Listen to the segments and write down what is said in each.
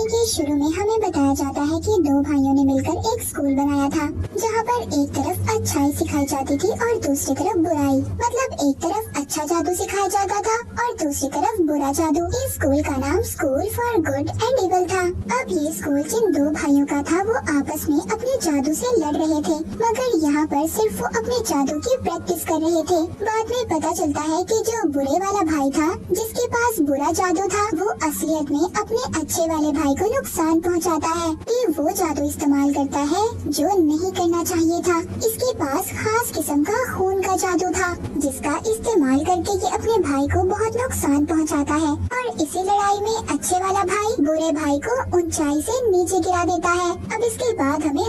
कहानी के शुरू में हमें बताया जाता है कि दो भाइयों ने मिलकर एक स्कूल बनाया था, जहाँ पर एक तरफ अच्छाई सिखाई जाती थी और दूसरी तरफ बुराई। मतलब एक तरफ अच्छा जादू सिखाया जाता था और दूसरी तरफ बुरा जादू। इस स्कूल का नाम school for good and evil था। अब ये स्कूल जिन दो भाइयों का था वो आपस में अपने जादू से लड़ रहे थे, मगर यहाँ पर सिर्फ वो अपने जादू की प्रैक्टिस कर रहे थे। बाद में पता चलता है कि जो बुरे वाला भाई था, जिसके पास बुरा जादू था, वो असलियत में अपने अच्छे वाले भाई को नुकसान पहुंचाता है। ये वो जादू इस्तेमाल करता है जो नहीं करना चाहिए था। इसके पास खास किस्म का खून का जादू था, जिसका इस्तेमाल करके ये अपने भाई को बहुत नुकसान पहुंचाता है। और इसी लड़ाई में अच्छे वाला भाई बुरे भाई को ऊंचाई से नीचे गिरा देता है। अब इसके बाद हमें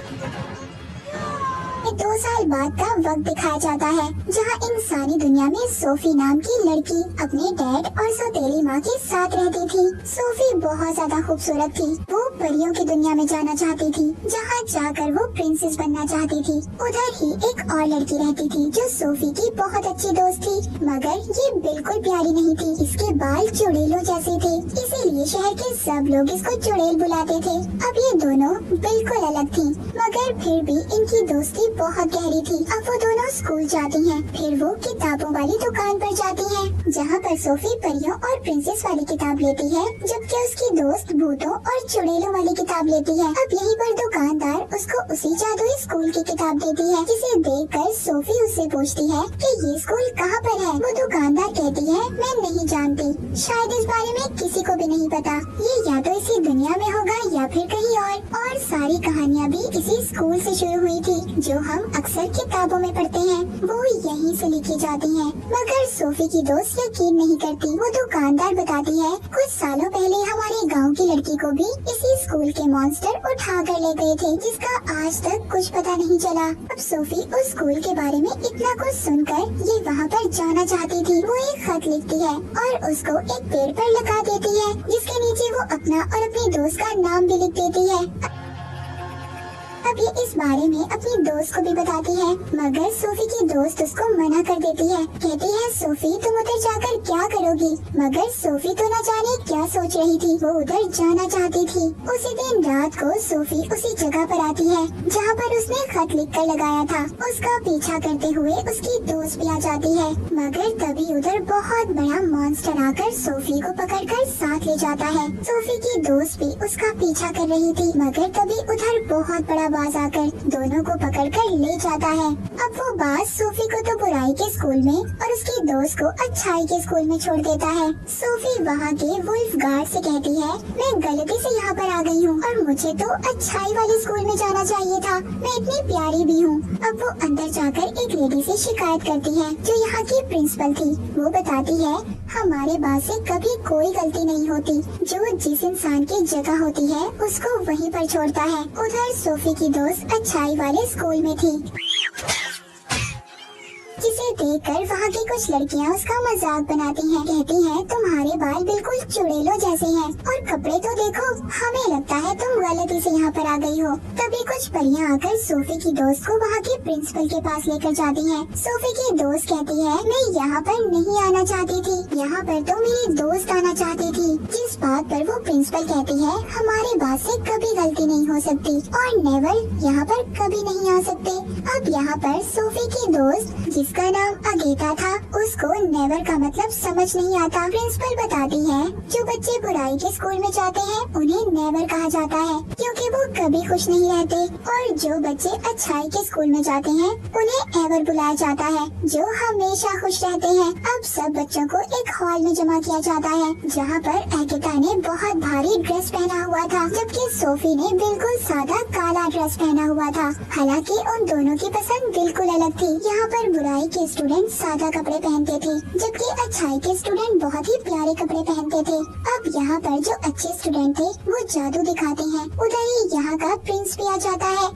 2 साल बाद का वक्त दिखाया जाता है, जहां इंसानी दुनिया में सोफी नाम की लड़की अपने डैड और सौतेली माँ के साथ रहती थी। सोफी बहुत ज्यादा खूबसूरत थी। वो परियों की दुनिया में जाना चाहती थी, जहाँ जाकर वो प्रिंसेस बनना चाहती थी। उधर ही एक और लड़की रहती थी जो सोफी की बहुत अच्छी दोस्त थी, मगर ये बिल्कुल प्यारी नहीं थी। इसके बाल चुड़ैलों जैसे थे, इसीलिए शहर के सब लोग इसको चुड़ैल बुलाते थे। अब ये दोनों बिल्कुल अलग थी, मगर फिर भी इनकी दोस्ती बहुत गहरी थी। अब वो दोनों स्कूल जाती हैं, फिर वो किताबों वाली दुकान पर जाती हैं, जहाँ पर सोफी परियों और प्रिंसेस वाली किताब लेती है, जबकि उसकी दोस्त भूतों और चुड़ैलों वाली किताब लेती है। अब यहीं पर दुकानदार उसको उसी जादुई स्कूल की किताब देती है, जिसे देखकर सोफी उससे पूछती है कि ये स्कूल कहाँ पर है। वो दुकानदार कहती है, मैं नहीं जानती, शायद इस बारे में किसी को भी नहीं पता। ये या तो इसी दुनिया में होगा या फिर कहीं और सारी कहानियाँ भी इसी स्कूल से शुरू हुई थी, जो हम अक्सर किताबों में पढ़ते हैं। वो यहीं से लिखी जाती हैं। मगर सोफी की दोस्त यकीन नहीं करती। वो दुकानदार बताती है, कुछ सालों पहले हमारे गांव की लड़की को भी इसी स्कूल के मॉन्स्टर उठा कर ले गए थे, जिसका आज तक कुछ पता नहीं चला। अब सोफी उस स्कूल के बारे में इतना कुछ सुनकर ये वहाँ पर जाना चाहती थी। वो एक खत लिखती है और उसको एक पेड़ पर लगा देती है, जिसके नीचे वो अपना और अपनी दोस्त का नाम भी लिख देती है। अब ये इस बारे में अपनी दोस्त को भी बताती है, मगर सोफी की दोस्त उसको मना कर देती है। कहती है, सोफी तुम उधर जाकर क्या करोगी? मगर सोफी तो न जाने क्या सोच रही थी, वो उधर जाना चाहती थी। उसी दिन रात को सोफी उसी जगह पर आती है जहाँ पर उसने खत लिखकर लगाया था। उसका पीछा करते हुए उसकी दोस्त भी आ जाती है, मगर तभी उधर बहुत बड़ा मॉन्स्टर आकर सोफी को पकड़कर साथ ले जाता है। सोफी की दोस्त भी उसका पीछा कर रही थी, मगर तभी उधर बहुत बड़ा बाज आकर दोनों को पकड़कर ले जाता है। अब वो बाज सोफी को तो बुराई के स्कूल में और उसकी दोस्त को अच्छाई के स्कूल में छोड़ देता है। सोफी वहाँ के वुल्फ गार्ड से कहती है, मैं गलती से यहाँ पर आ गई हूँ और मुझे तो अच्छाई वाले स्कूल में जाना चाहिए था, मैं इतनी प्यारी भी हूँ। अब वो अंदर जाकर एक लेडी से शिकायत करती है, जो यहाँ की प्रिंसिपल थी। वो बताती है, हमारे बाज से कभी कोई गलती नहीं होती, जो जिस इंसान की जगह होती है उसको वहीं पर छोड़ता है। उधर सोफी की दोस्त अच्छाई वाले स्कूल में थी, जिसे देखकर वहाँ की कुछ लड़कियाँ उसका मजाक बनाती हैं। कहती हैं, तुम्हारे बाल बिल्कुल चुड़ैलों जैसे हैं और कपड़े तो देखो, हमें लगता है तुम गलती से यहाँ पर आ गई हो। तभी कुछ परियां आकर सोफी की दोस्त को वहाँ के प्रिंसिपल के पास लेकर जाती हैं। सोफी की दोस्त कहती है, मैं यहाँ पर नहीं आना चाहती थी, यहाँ पर तो मेरी दोस्त आना चाहती थी। जिस बात पर वो प्रिंसिपल कहती है, हमारे बात से कभी गलती नहीं हो सकती और नेवर यहाँ पर कभी नहीं आ सकते। अब यहाँ पर सोफी की दोस्त, जिसका नाम अगेता था, उसको नेवर का मतलब समझ नहीं आता। प्रिंसिपल बताती है, जो बच्चे बुराई के स्कूल में जाते हैं उन्हें नेवर कहा जाता है, क्योंकि वो कभी खुश नहीं रहते, और जो बच्चे अच्छाई के स्कूल में जाते हैं उन्हें एवर बुलाया जाता है, जो हमेशा खुश रहते हैं। अब सब बच्चों को एक हॉल में जमा किया जाता है, जहाँ पर अगेता ने बहुत भारी ड्रेस पहना हुआ था, जबकि सोफी ने बिल्कुल सादा काला ड्रेस पहना हुआ था। हालांकि उन दोनों की पसंद बिल्कुल अलग थी। यहाँ पर बुराई के स्टूडेंट सादा कपड़े पहनते थे, जबकि अच्छाई के स्टूडेंट बहुत ही प्यारे कपड़े पहनते थे। अब यहाँ पर जो अच्छे स्टूडेंट थे वो जादू दिखाते हैं। उधर ही यहाँ का प्रिंस भी आ जाता है।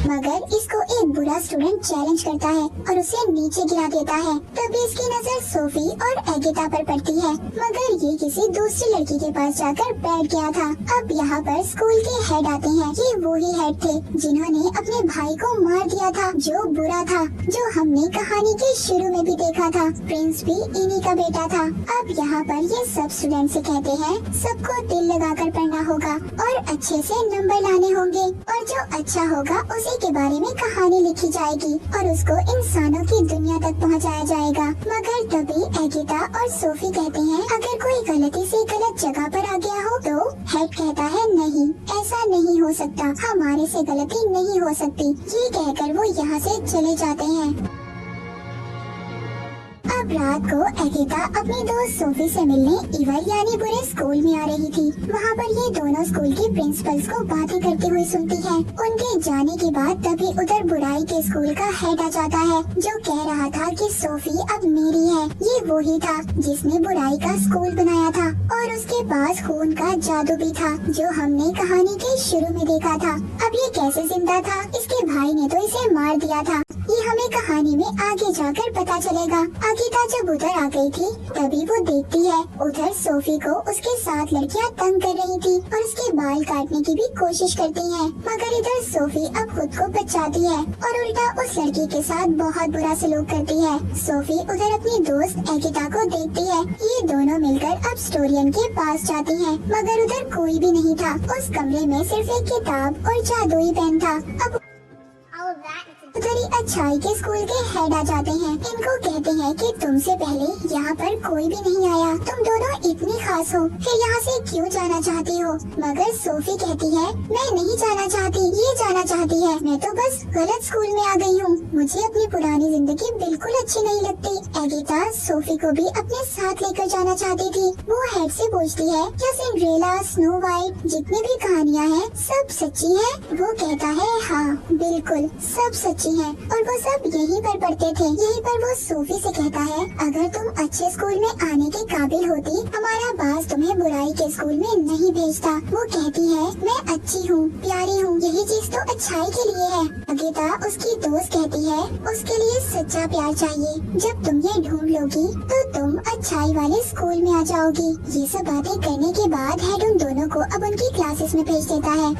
मगर इसको एक बुरा स्टूडेंट चैलेंज करता है और उसे नीचे गिरा देता है। तभी इसकी नजर सोफी और एगिता पर पड़ती है, मगर ये किसी दूसरी लड़की के पास जाकर बैठ गया था। अब यहाँ पर स्कूल के हेड आते हैं। ये वही हेड थे जिन्होंने अपने भाई को मार दिया था, जो बुरा था, जो हमने कहानी के शुरू में भी देखा था। प्रिंस भी इन्हीं का बेटा था। अब यहाँ पर ये सब स्टूडेंट से कहते हैं सबको दिल लगाकर पढ़ना होगा और अच्छे से नंबर लाने होंगे, और जो अच्छा होगा उसी के बारे में कहानी लिखी जाएगी और उसको इंसानों की दुनिया तक पहुँचाया जाएगा। मगर तभी एगिता और सोफी कहते हैं अगर कोई गलती से गलत जगह पर आ गया हो तो हेड कहता है नहीं, ऐसा नहीं हो सकता, हमारे से गलती नहीं हो सकती। ये कहकर वो यहाँ से चले जाते हैं। अब रात को एगिता अपनी दोस्त सोफी से मिलने इवल यानी बुरे स्कूल में आ रही थी। वहाँ पर ये दोनों स्कूल के प्रिंसिपल्स को बातें करती हुई सुनती है। उनके जाने के बाद तभी उधर बुराई के स्कूल का हेड आ जाता है, जो कह रहा था कि सोफी अब मेरी है। ये वही था जिसने बुराई का स्कूल बनाया था और उसके पास खून का जादू भी था, जो हमने कहानी के शुरू में देखा था। अब ये कैसे जिंदा था? इसके भाई ने तो इसे मार दिया था। ये हमें कहानी में आगे जाकर पता चलेगा। अगिता जब उधर आ गई थी तभी वो देखती है उधर सोफी को उसके साथ लड़कियां तंग कर रही थी और उसके बाल काटने की भी कोशिश करती हैं। मगर इधर सोफी अब खुद को बचाती है और उल्टा उस लड़की के साथ बहुत बुरा सलूक करती है। सोफी उधर अपनी दोस्त एगिता को देखती है। ये दोनों मिलकर अब स्टोरियन के पास जाती हैं, मगर उधर कोई भी नहीं था। उस कमरे में सिर्फ एक किताब और जादुई पेन था। अब उधर ही अच्छाई के स्कूल के हेड आ जाते हैं। इनको कहते हैं कि तुमसे पहले यहाँ पर कोई भी नहीं आया, तुम दोनों इतनी खास हो, फिर यहाँ से क्यों जाना चाहती हो? मगर सोफी कहती है मैं नहीं जाना चाहती, ये जाना चाहती है। मैं तो बस गलत स्कूल में आ गई हूँ, मुझे अपनी पुरानी जिंदगी बिल्कुल अच्छी नहीं लगती। एगिता सोफी को भी अपने साथ लेकर जाना चाहती थी। वो हेड से पूछती है क्या सिंड्रेला, स्नो वाइट, जितनी भी कहानियाँ हैं सब सच्ची हैं? वो कहता है हाँ बिल्कुल सब सच्ची है और वो सब यहीं पर पढ़ते थे। यहीं पर वो सोफी से कहता है अगर तुम अच्छे स्कूल में आने के काबिल होती, हमारा बास तुम्हें बुराई के स्कूल में नहीं भेजता। वो कहती है मैं अच्छी हूँ, प्यारी हूँ, यही चीज तो अच्छाई के लिए है। अगिता उसकी दोस्त कहती है उसके लिए सच्चा प्यार चाहिए। जब तुम ये ढूंढ लोगी तो तुम अच्छाई वाले स्कूल में आ जाओगी। ये सब बातें करने के बाद हेड उन दोनों को अब उनकी क्लासेस में भेज देता है।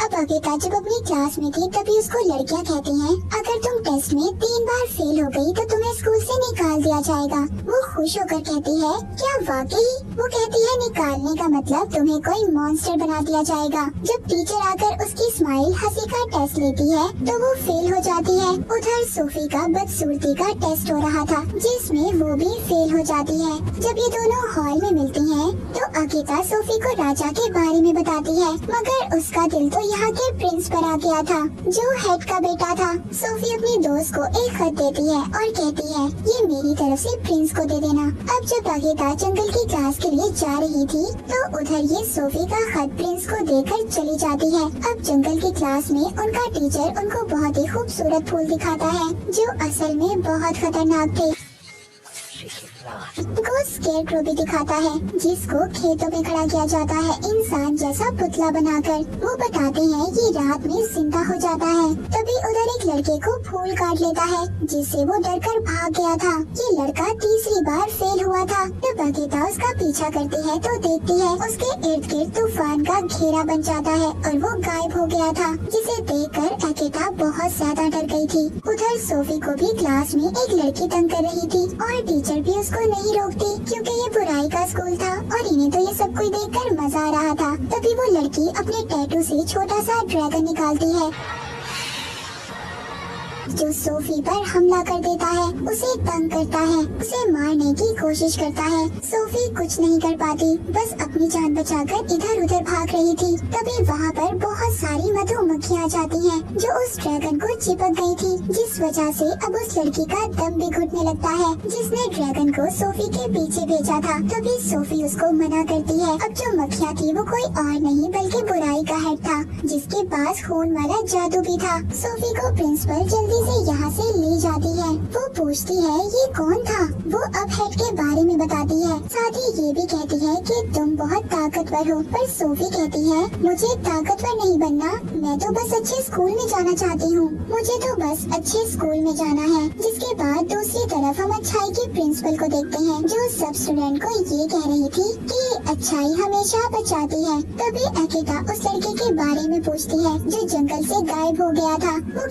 अब अगिता जब अपनी क्लास में थी तभी उसको लड़कियां कहती हैं अगर तुम टेस्ट में 3 बार फेल हो गई तो तुम्हें स्कूल से निकाल दिया जाएगा। वो खुश होकर कहती है क्या वाकई? वो कहती है निकालने का मतलब तुम्हें कोई मॉन्स्टर बना दिया जाएगा। जब टीचर आकर उसकी स्माइल हंसी का टेस्ट लेती है तो वो फेल हो जाती है। उधर सोफी का बदसूरती का टेस्ट हो रहा था जिसमें वो भी फेल हो जाती है। जब ये दोनों हॉल में मिलती हैं तो अगिता सोफी को राजा के बारे में बताती है, मगर उसका दिल तो यहाँ के प्रिंस पर आ गया था जो हेड का बेटा था। सोफी अपनी दोस्त को एक खत देती है और कहती है ये मेरी तरफ से प्रिंस को दे देना। अब जब अगिता जंगल की क्लास के लिए जा रही थी तो उधर ये सोफी का खत प्रिंस को देकर चली जाती है। अब जंगल की क्लास में उनका टीचर उनको बहुत ही खूबसूरत फूल दिखाता है जो असल में बहुत खतरनाक थे। को स्केरक्रो भी दिखाता है जिसको खेतों में खड़ा किया जाता है इंसान जैसा पुतला बनाकर। वो बताते हैं ये रात में जिंदा हो जाता है। तभी उधर एक लड़के को फूल काट लेता है जिससे वो डरकर भाग गया था। ये लड़का तीसरी बार फेल हुआ था। जब अगिता उसका पीछा करती है तो देखती है उसके इर्द गिर्द तूफान का घेरा बन जाता है और वो गायब हो गया था, जिसे देखकर अगिता बहुत ज्यादा डर गई थी। उधर सोफी को भी क्लास में एक लड़की तंग कर रही थी और टीचर भी उसको नहीं रोकती क्योंकि ये बुराई का स्कूल था और इन्हें तो ये सब कुछ देखकर मजा आ रहा था। तभी वो लड़की अपने टैटू से छोटा सा ड्रैगन निकालती है जो सोफी पर हमला कर देता है, उसे तंग करता है, उसे मारने की कोशिश करता है। सोफी कुछ नहीं कर पाती, बस अपनी जान बचाकर इधर उधर भाग रही थी। तभी वहाँ पर बहुत सारी मधुमक्खियाँ आ जाती हैं, जो उस ड्रैगन को चिपक गई थी, जिस वजह से अब उस लड़की का दम भी घुटने लगता है जिसने ड्रैगन को सोफी के पीछे भेजा था। तभी सोफी उसको मना करती है। अब जो मक्खियाँ थी वो कोई और नहीं बल्कि बुराई का हेड था जिसके पास खून वाला जादू भी था। सोफी को प्रिंसिपल जल्दी इसे यहाँ से ले जाती है। वो पूछती है ये कौन था। वो अब हेड के बारे में बताती है, साथ ही ये भी कहती है कि तुम बहुत ताकतवर हो। पर सोफी कहती है मुझे ताकतवर नहीं बनना, मैं तो बस अच्छे स्कूल में जाना चाहती हूँ, मुझे तो बस अच्छे स्कूल में जाना है। जिसके बाद दूसरी तरफ हम अच्छाई की प्रिंसिपल को देखते हैं, जो सब स्टूडेंट को ये कह रही थी कि अच्छाई हमेशा बचाती है। तभी अकीता उस लड़के के बारे में पूछती है जो जंगल से गायब हो गया था। वो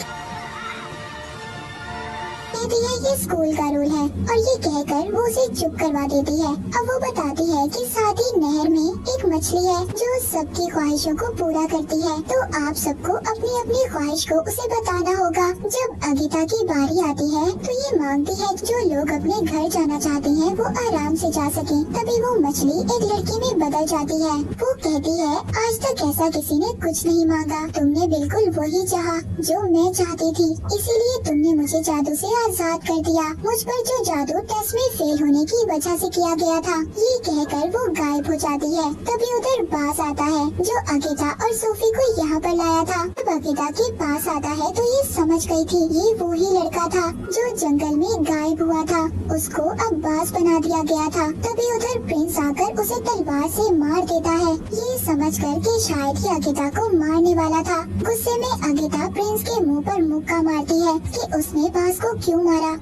कहती है ये स्कूल का रूल है और ये कहकर वो उसे चुप करवा देती है। अब वो बताती है कि साथ ही नहर में एक मछली है जो सबकी ख्वाहिशों को पूरा करती है, तो आप सबको अपनी अपनी ख्वाहिश को उसे बताना होगा। जब अगीता की बारी आती है तो ये मांगती है जो लोग अपने घर जाना चाहते हैं वो आराम से जा सके। तभी वो मछली एक लड़की में बदल जाती है। वो कहती है आज तक ऐसा किसी ने कुछ नहीं मांगा, तुमने बिल्कुल वही चाहा जो मैं चाहती थी, इसीलिए तुमने मुझे जादू से आजाद कर दिया। मुझ पर जो जादू टेस्ट में फेल होने की वजह से किया गया था। ये कहकर वो गायब हो जाती है। तभी उधर बास आता है जो अगीता और सोफी को यहाँ पर लाया था। जब अगीता के पास आता है तो ये समझ गई थी ये वो ही लड़का था जो जंगल में गायब हुआ था, उसको अब बास बना दिया गया था। तभी उधर प्रिंस आकर उसे तलवार से मार देता है, ये समझ कर कि शायद ही अगीता को मारने वाला था। गुस्से में अगीता प्रिंस के मुंह पर मुक्का मारती है कि उसने बास को क्यों मारा।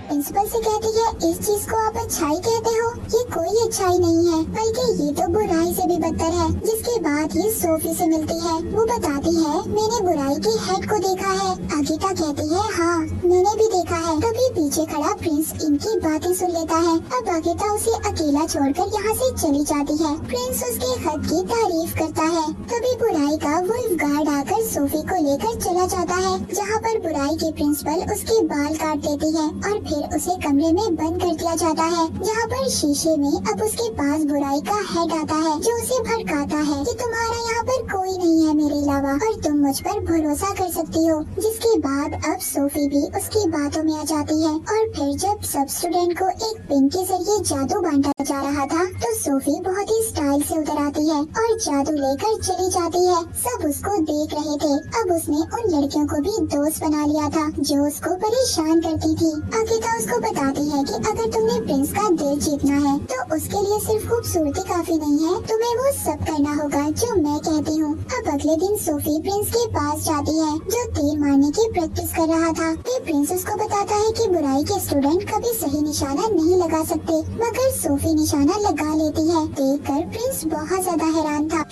प्रिंसिपल से कहती है इस चीज को आप अच्छाई कहते हो, ये कोई अच्छाई नहीं है बल्कि ये तो बुराई से भी बदतर है। जिसके बाद ये सोफी से मिलती है। वो बताती है मैंने बुराई के हेड को देखा है। अगीता कहती है हाँ मैंने भी देखा है। तभी पीछे खड़ा प्रिंस इनकी बातें सुन लेता है। अब अगीता उसे अकेला छोड़कर यहाँ से चली जाती है। प्रिंस उसके खत की तारीफ करता है। तभी बुराई का वुल्फ गार्ड आकर सोफी को लेकर चला जाता है, जहाँ पर बुराई की प्रिंसिपल उसके बाल काट देती है और फिर उसे कमरे में बंद कर दिया जाता है, जहाँ पर शीशे में अब उसके पास बुराई का हेड आता है जो उसे भड़काता है कि तुम्हारा यहाँ पर कोई नहीं है मेरे अलावा और तुम मुझ पर भरोसा कर सकती हो। जिसके बाद अब सोफी भी उसकी बातों में आ जाती है और फिर जब सब स्टूडेंट को एक पिन के जरिए जादू बांटा जा रहा था तो सोफी बहुत ही स्टाइल से उतर आती है और जादू लेकर चली जाती है। सब उसको देख रहे थे। अब उसने उन लड़कियों को भी दोस्त बना लिया था जो उसको परेशान करती थी। अगीता उसको बताती है कि अगर तुमने प्रिंस का दिल जीतना है तो उसके लिए सिर्फ खूबसूरती काफी नहीं है, तुम्हें वो सब करना होगा जो मैं कहती हूँ। अब अगले दिन सोफी प्रिंस के पास जाती है जो तीर मारने की प्रैक्टिस कर रहा था। फिर प्रिंस उसको बताता है कि बुराई के स्टूडेंट कभी सही निशाना नहीं लगा सकते, मगर सोफी निशाना लगा लेती है। देखकर प्रिंस बहुत ज्यादा हैरान था।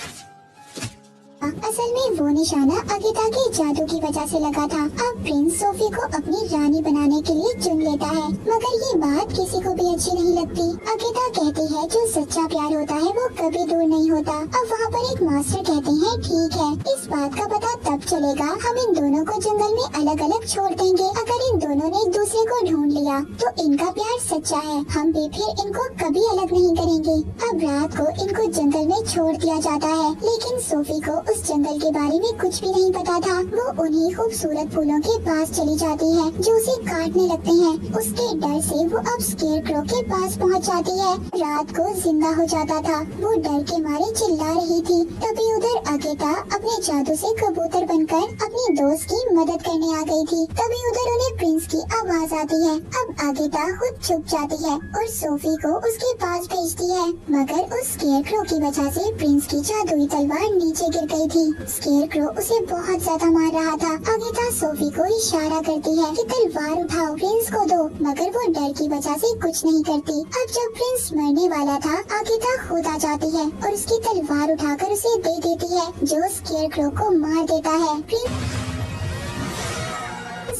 असल में वो निशाना अगीता के जादू की वजह से लगा था। अब प्रिंस सोफी को अपनी रानी बनाने के लिए चुन लेता है, मगर ये बात किसी को भी अच्छी नहीं लगती। अगीता कहती है जो सच्चा प्यार होता है वो कभी दूर नहीं होता। अब वहाँ पर एक मास्टर कहते हैं ठीक है, इस बात का पता तब चलेगा हम इन दोनों को जंगल में अलग अलग छोड़ देंगे। अगर इन दोनों ने एक दूसरे को ढूंढ लिया तो इनका प्यार सच्चा है, हम भी फिर इनको कभी अलग नहीं करेंगे। अब रात को इनको जंगल में छोड़ दिया जाता है, लेकिन सोफी को उस जंगल के बारे में कुछ भी नहीं पता था। वो उन्हीं खूबसूरत फूलों के पास चली जाती है जो उसे काटने लगते हैं। उसके डर से वो अब स्केरक्रो के पास पहुंच जाती है। रात को जिंदा हो जाता था, वो डर के मारे चिल्ला रही थी। तभी उधर अगीता अपने जादू से कबूतर बनकर अपनी दोस्त की मदद करने आ गई थी। तभी उधर उन्हें प्रिंस की आवाज आती है। अब अगीता खुद छुप जाती है और सोफी को उसके पास भेजती है, मगर उस स्केरक्रो की वजह से प्रिंस की जादुई तलवार नीचे गिर गई थी। स्केरक्रो उसे बहुत ज्यादा मार रहा था। अगीता सोफी को इशारा करती है कि तलवार उठाओ, प्रिंस को दो, मगर वो डर की वजह से कुछ नहीं करती। अब जब प्रिंस मरने वाला था, अगीता खुद आ जाती है और उसकी तलवार उठाकर उसे दे देती है, जो स्केरक्रो को मार देता है।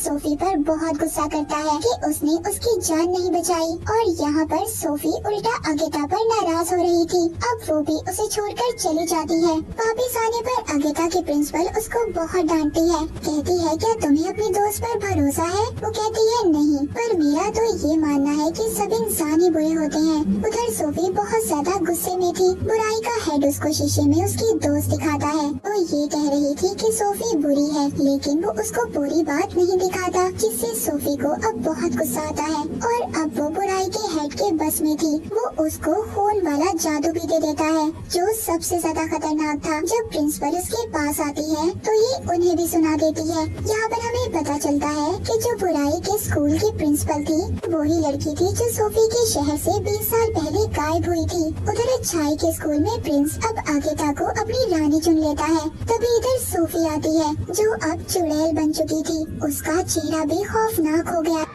सोफी पर बहुत गुस्सा करता है कि उसने उसकी जान नहीं बचाई और यहाँ पर सोफी उल्टा अगीता पर नाराज हो रही थी। अब वो भी उसे छोड़कर चली जाती है। वापिस आने पर अगीता की प्रिंसिपल उसको बहुत डांटती है। कहती है क्या तुम्हें अपनी दोस्त पर भरोसा है? वो कहती है नहीं, पर मेरा तो ये मानना है कि सब इंसान ही बुरे होते हैं। उधर सोफी बहुत ज्यादा गुस्से में थी। बुराई का हेड उसको शीशे में उसकी दोस्त दिखाता है। वो ये कह रही थी कि सोफी बुरी है, लेकिन वो उसको पूरी बात नहीं दिखाता, जिससे सोफी को अब बहुत गुस्सा आता है और अब वो बुराई के हेड के बस में थी। वो उसको खून वाला जादू भी दे देता है, जो सबसे ज्यादा खतरनाक था। जब प्रिंसिपल उसके पास आती है तो ये उन्हें भी सुना देती है। यहाँ पर हमें पता चलता है कि जो बुराई के स्कूल की प्रिंसिपल थी वही लड़की थी जो सोफी के शहर से 20 साल पहले गायब हुई थी। उधर अच्छाई के स्कूल में प्रिंस अब आगेता को अपनी रानी चुन लेता है। तभी इधर सोफी आती है जो अब चुड़ैल बन चुकी थी। उसका चेहरा भी खौफनाक हो गया था।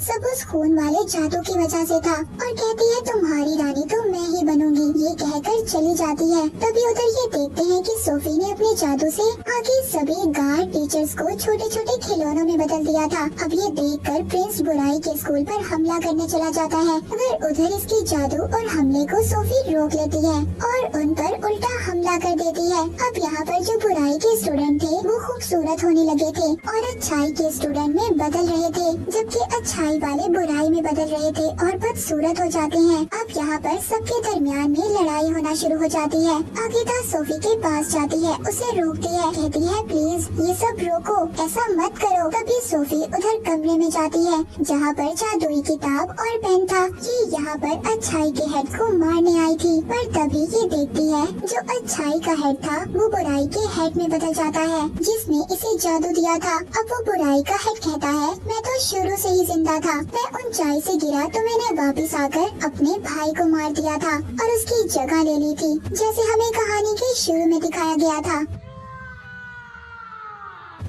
सब उस खून वाले जादू की वजह से था और कहती है तुम्हारी रानी तो मैं ही बनूंगी। ये कहकर चली जाती है। तभी उधर ये देखते हैं कि सोफी ने अपने जादू से आगे सभी गार्ड टीचर्स को छोटे छोटे खिलौनों में बदल दिया था। अब ये देखकर प्रिंस बुराई के स्कूल पर हमला करने चला जाता है, मगर उधर इसकी जादू और हमले को सोफी रोक लेती है और उन पर उल्टा हमला कर देती है। अब यहाँ पर जो बुराई के स्टूडेंट थे वो खूबसूरत होने लगे थे और अच्छाई के स्टूडेंट में बदल रहे थे, जबकि अच्छाई वाले बुराई में बदल रहे थे और बदसूरत हो जाते हैं। अब यहाँ पर सबके दरमियान में लड़ाई होना शुरू हो जाती है। आगेता सोफी के पास जाती है, उसे रोकती है, कहती है प्लीज ये सब रोको, ऐसा मत करो। तभी सोफी उधर कमरे में जाती है जहाँ पर जादुई किताब और पेन था। ये यहाँ पर अच्छाई के हेड को मारने आई थी, पर तभी ये देखती है जो अच्छाई का हेड था वो बुराई के हेड में बदल जाता है जिसने इसे जादू दिया था। अब वो बुराई का हेड कहता है मैं तो शुरू से ही जिंदा था, मैं ऊंचाई से गिरा तो मैंने वापस आकर अपने भाई को मार दिया था और उसकी जगह ले ली थी, जैसे हमें कहानी के शुरू में दिखाया गया था।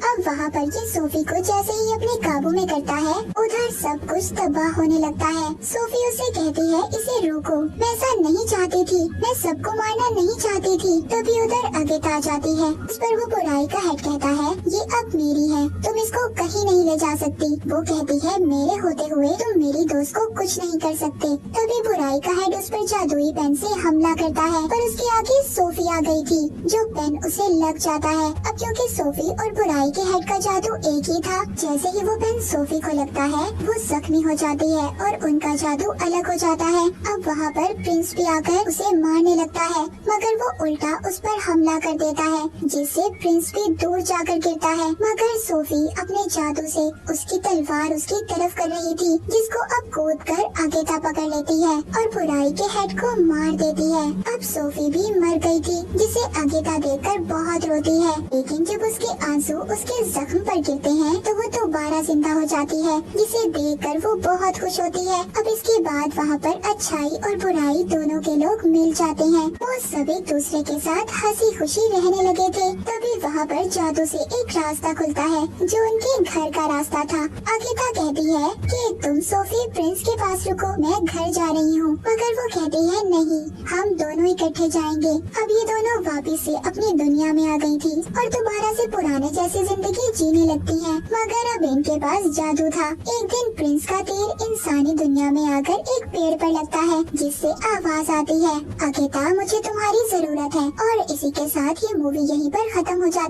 अब वहाँ पर ये सोफी को जैसे ही अपने काबू में करता है उधर सब कुछ तबाह होने लगता है। सोफी उसे कहती है इसे रोको, मैं ऐसा नहीं चाहती थी, मैं सबको मारना नहीं चाहती थी। तभी उधर आगेता आ जाती है। उस पर वो बुराई का हेड कहता है ये अब मेरी है, तुम इसको कहीं नहीं ले जा सकती। वो कहती है मेरे होते हुए तुम मेरी दोस्त को कुछ नहीं कर सकते। तभी बुराई का हेड उस पर जादुई पेन से हमला करता है, पर उसके आगे सोफी आ गई थी जो पेन उसे लग जाता है। अब क्योंकि सोफी और बुराई के हेड का जादू एक ही था, जैसे ही वो पेन सोफी को लगता है वो जख्मी हो जाती है और उनका जादू अलग हो जाता है। अब वहाँ पर प्रिंस भी आकर उसे मारने लगता है, मगर वो उल्टा उस पर हमला कर देता है जिससे प्रिंस भी दूर जाकर गिरता है। मगर सोफी अपने जादू से उसकी तलवार उसकी तरफ कर रही थी, जिसको अब कूद कर आगेता पकड़ लेती है और बुराई के हेड को मार देती है। अब सोफी भी मर गई थी, जिसे आगेता देखकर बहुत रोती है, लेकिन जब उसके आंसू उसके जख्म पर गिरते हैं तो वो दोबारा जिंदा हो जाती है, जिसे देखकर वो बहुत खुश होती है। अब इसके बाद वहाँ पर अच्छाई और बुराई दोनों के लोग मिल जाते हैं। वो सब एक दूसरे के साथ हंसी खुशी रहने लगे थे। तभी वहाँ पर जादू से एक रास्ता खुलता है जो उनके घर का रास्ता था। आगेता कहती है कि तुम सोफी प्रिंस के पास रुको, मैं घर जा रही हूँ, मगर वो कहती है नहीं, हम दोनों इकट्ठे जाएंगे। अब ये दोनों वापिस से अपनी दुनिया में आ गई थी और दोबारा से पुराने जैसी जिंदगी जीने लगती हैं, मगर अब इनके पास जादू था। एक दिन प्रिंस का तीर इंसानी दुनिया में आकर एक पेड़ पर लगता है, जिससे आवाज आती है आगेता मुझे तुम्हारी जरूरत है। और इसी के साथ ये मूवी यहीं पर खत्म हो जाती है।